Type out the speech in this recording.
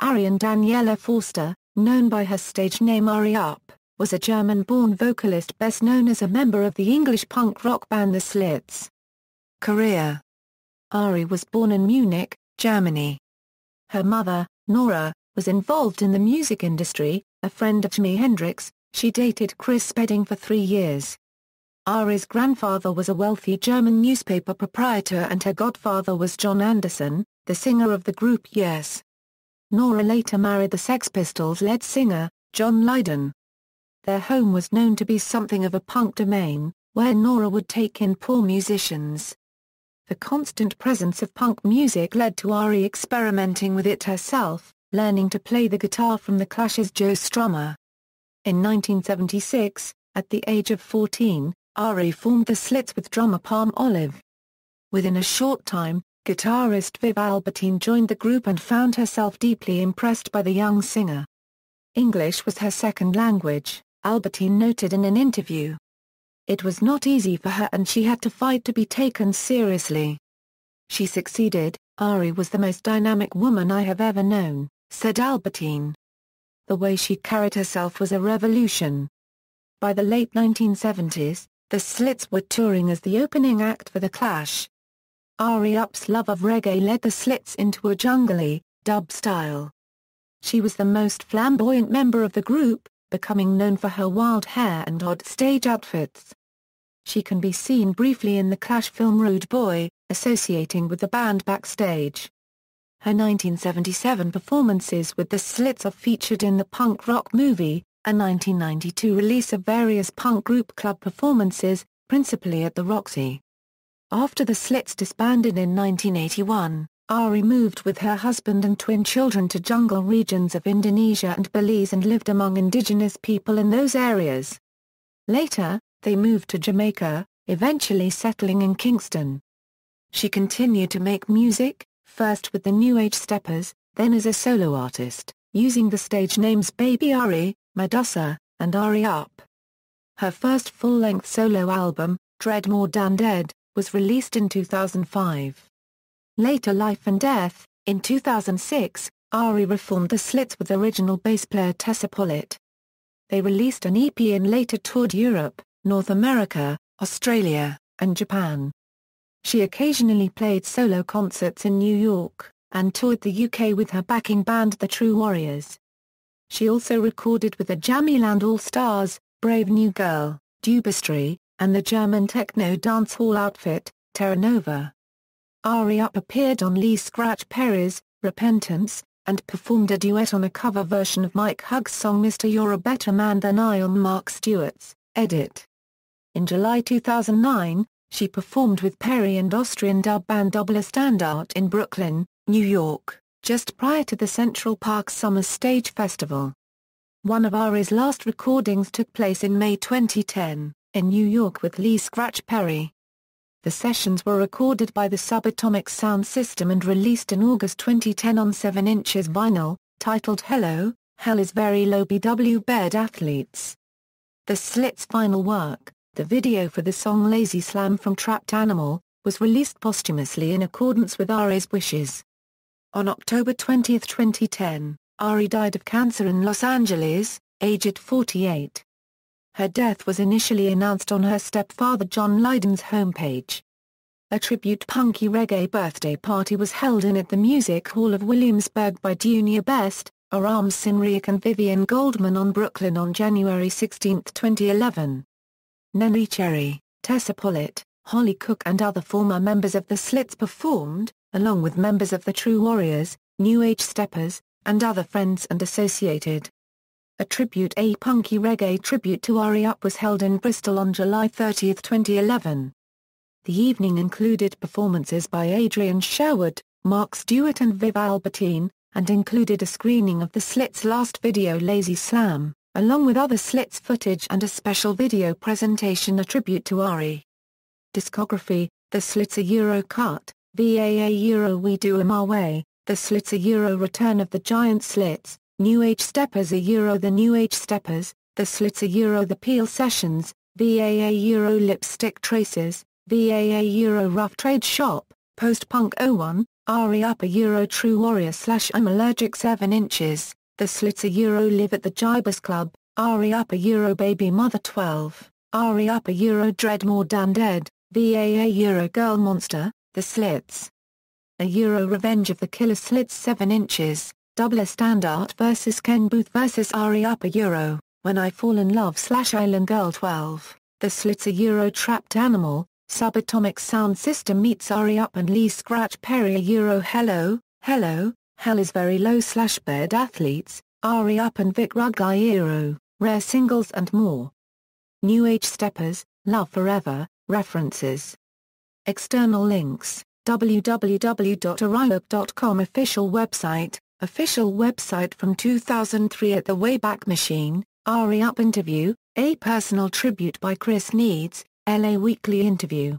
Ariane Daniela Forster, known by her stage name Ari Up, was a German-born vocalist best known as a member of the English punk rock band the Slits. Career. Ari was born in Munich, Germany. Her mother, Nora, was involved in the music industry. A friend of Jimi Hendrix, she dated Chris Spedding for 3 years. Ari's grandfather was a wealthy German newspaper proprietor and her godfather was John Anderson, the singer of the group Yes. Nora later married the Sex Pistols lead singer, John Lydon. Their home was known to be something of a punk domain, where Nora would take in poor musicians. The constant presence of punk music led to Ari experimenting with it herself, learning to play the guitar from the Clash's Joe Strummer. In 1976, at the age of 14, Ari formed the Slits with drummer Palm Olive. Within a short time, guitarist Viv Albertine joined the group and found herself deeply impressed by the young singer. English was her second language, Albertine noted in an interview. It was not easy for her and she had to fight to be taken seriously. She succeeded. Ari was the most dynamic woman I have ever known, said Albertine. The way she carried herself was a revolution. By the late 1970s, the Slits were touring as the opening act for The Clash. Ari Up's love of reggae led the Slits into a jungly, dub style. She was the most flamboyant member of the group, becoming known for her wild hair and odd stage outfits. She can be seen briefly in the Clash film Rude Boy, associating with the band backstage. Her 1977 performances with the Slits are featured in the punk rock movie, a 1992 release of various punk group club performances, principally at the Roxy. After the Slits disbanded in 1981, Ari moved with her husband and twin children to jungle regions of Indonesia and Belize and lived among indigenous people in those areas. Later, they moved to Jamaica, eventually settling in Kingston. She continued to make music, first with the New Age Steppers, then as a solo artist, using the stage names Baby Ari, Medusa, and Ari Up. Her first full-length solo album, Dread More Than Dead, was released in 2005. Later Life and Death, in 2006, Ari reformed the Slits with original bass player Tessa Pollitt. They released an EP and later toured Europe, North America, Australia, and Japan. She occasionally played solo concerts in New York, and toured the UK with her backing band The True Warriors. She also recorded with the Jammies All-Stars, Brave New Girl, Dubistry, and the German techno dancehall outfit, Terra Nova. Ari Up appeared on Lee Scratch Perry's Repentance, and performed a duet on a cover version of Mike Hugh's song Mr. You're a Better Man Than I on Mark Stewart's Edit. In July 2009, she performed with Perry and Austrian dub band Double Standard in Brooklyn, New York, just prior to the Central Park Summer Stage Festival. One of Ari's last recordings took place in May 2010, in New York with Lee Scratch Perry. The sessions were recorded by the Subatomic Sound System and released in August 2010 on 7 inches vinyl, titled Hello, Hell is Very Low BW Bed Athletes. The Slits' final work, the video for the song Lazy Slam from Trapped Animal, was released posthumously in accordance with Ari's wishes. On October 20, 2010, Ari died of cancer in Los Angeles, aged 48. Her death was initially announced on her stepfather John Lydon's homepage. A tribute punky reggae birthday party was held at the Music Hall of Williamsburg by Dunia Best, Aram Sinriak and Vivian Goldman on Brooklyn on January 16, 2011. Neneh Cherry, Tessa Pollitt, Holly Cook and other former members of the Slits performed, along with members of the True Warriors, New Age Steppers, and other friends and associated. A tribute A punky reggae tribute to Ari Up was held in Bristol on July 30, 2011. The evening included performances by Adrian Sherwood, Mark Stewart and Viv Albertine, and included a screening of the Slits' last video Lazy Slam, along with other Slits footage and a special video presentation a tribute to Ari. Discography: The Slits a Euro Cut, VAA Euro We Do 'Em Our Way, The Slits a Euro Return of the Giant Slits, New Age Steppers a Euro The New Age Steppers, The Slits a Euro The Peel Sessions, VAA Euro Lipstick Traces, VAA Euro Rough Trade Shop, Post-Punk 01, Ari Up a True Warrior / I'm Allergic 7 inches, The Slits a Live at the Gibus Club, Ari Up a Baby Mother 12, Ari Up a Dread More Than Dead, VAA Girl Monster, The Slits. A Revenge of the Killer Slits 7 inches, Double Standard vs Ken Booth vs Ari Up a When I Fall in Love / Island Girl 12, The Slits a Trapped Animal, Subatomic Sound System meets Ari Up and Lee Scratch Perry a Hello, Hello, Hell is Very Low / Bed Athletes, Ari Up and Vic Ruggie Rare Singles and more. New Age Steppers, Love Forever, References. External links, www.ariup.com Official website from 2003 at the Wayback Machine, Ari Up interview, a personal tribute by Chris Needs, LA Weekly interview.